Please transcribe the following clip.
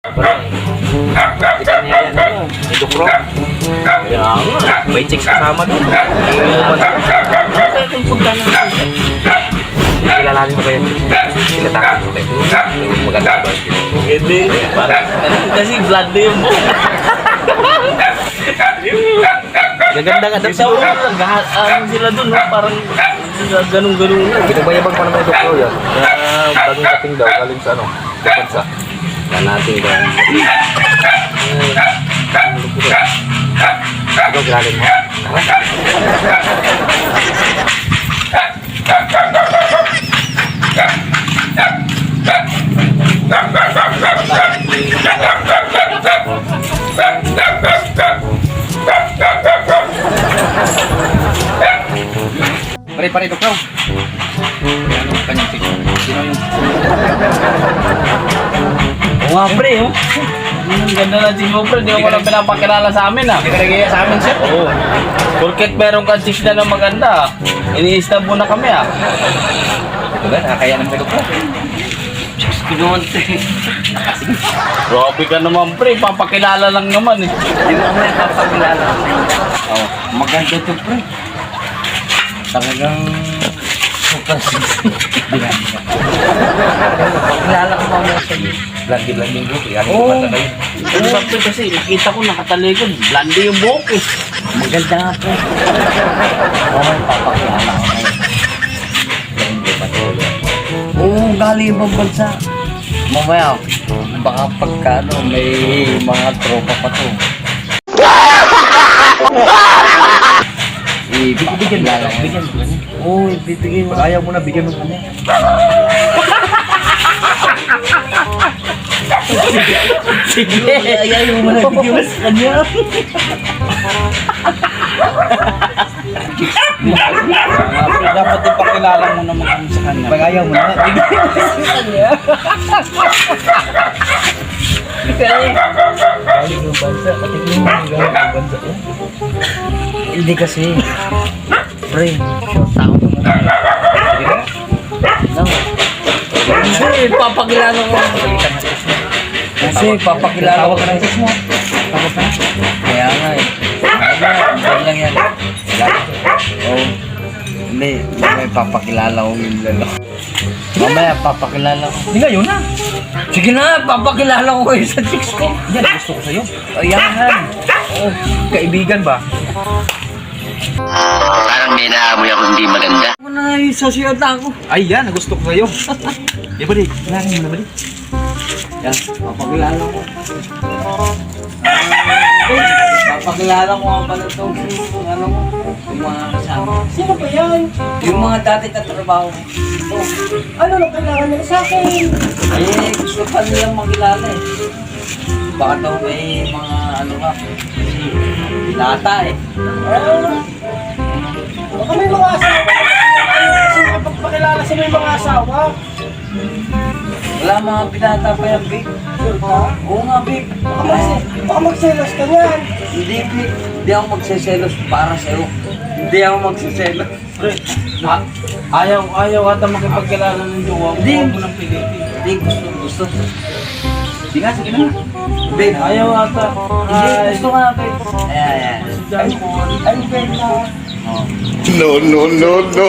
Kita niya yan, Dok Ro. Kaya nga, may chicks kasama doon. Kilalanin mo kayo. Kilatakan mo kayo. Maganda ba? Hindi. Kasi blood na yung buhok. Gaganda nga daw Ikaw, siguro. ano sila dun, no? Parang ganun-ganun. Pinabayabang pa naman yung Dok Ro yan. Bagong dating daw, galing sa ano, kapansa. Yan natin daw. Ikaw, galing mo. Pare, Dok Ro. Ano kanyang tip? Sino yung... Oo nga, pre, oh. Ang ganda na si mo, pre. Di mo lang pinapakilala sa amin, ah. Hindi ka nagigaya sa amin, sir. Oo. Porket meron kang chicks na maganda, ini-stab mo na kami, ah. Ito ba? Nakakaya naman kayo, Dok Ro. Pinunti. Grabe ka naman, pre. Papakilala lang naman, eh. Hindi mo naman papakilala. Oh, maganda to, pre. Talagang super sexy. Pakilala ko mamaya sa iyo. Blandi yung grupo. Yan Oo. yung kayo. Ano ba, pre, kasi nakita ko nakatalikod. Blandi yung buhok, eh. Maganda nga po. Okay, papakilala ko ngayon. Hindi pa tuloy. Oo, galing ibang bansa. Mamaya, baka pagka ano, may mga tropa pa to. Bigyan mo lang. Bigyan mo lang. Oo, ibibigay mo. Pag ayaw mo na, bigyan mo kanya. Sige. Ayaw mo na, bigyan mo sa kanya. Dapat ipakilala mo naman kami sa kanya. Pag ayaw mo na, bigyan mo sa kanya. Galing yung bansa. Patignan mo yung galing yung bansa. Hindi kasi. Pre, short tao naman. Hindi ka? No. Kasi papakilala ko. Kasi papakilala ko ng sis mo. Tawag ka na. Kaya nga eh. Ano lang yan. Oo. Hindi, may papakilala ko yung lalaki. Mamaya papakilala ko. Hindi ngayon na. Sige na, papakilala ko kayo sa chicks ko. Yan, gusto ko sa'yo. Ayan. Oo, kaibigan ba? Parang may naamoy ako hindi maganda. Ako na isa siya ako. Ay, yan. Gusto ko sa'yo. Di ba, di? Kailangan mo na ba, di? Yan, papakilala ko. Papakilala ko nga pala ito. Ano mo? Yung mga kasama. Sino ba yan? Yung mga dati tatrabaho ko. Ano nang kailangan nila sa akin? Eh, gusto pa nilang makilala eh. Baka daw may mga ano ka. Lata eh. Baka may mga asawa. Kasi makapagpakilala sa may mga asawa. Wala mga pinata pa yan, Vic. Sure ka? Oo nga, Vic. Baka magselos ka niyan. Hindi, Vic. Hindi ako magsiselos para sa'yo. Hindi ako magsiselos. Pre, ayaw ata makipagkilala ng jowa mo. Hindi. Huwag mo nang pilitin. Hindi, gusto. Sige na, sige na. Vic, Ayaw ata. hindi, gusto nga, Vic. Ayan. Ay, Ben na. No, no, no, no.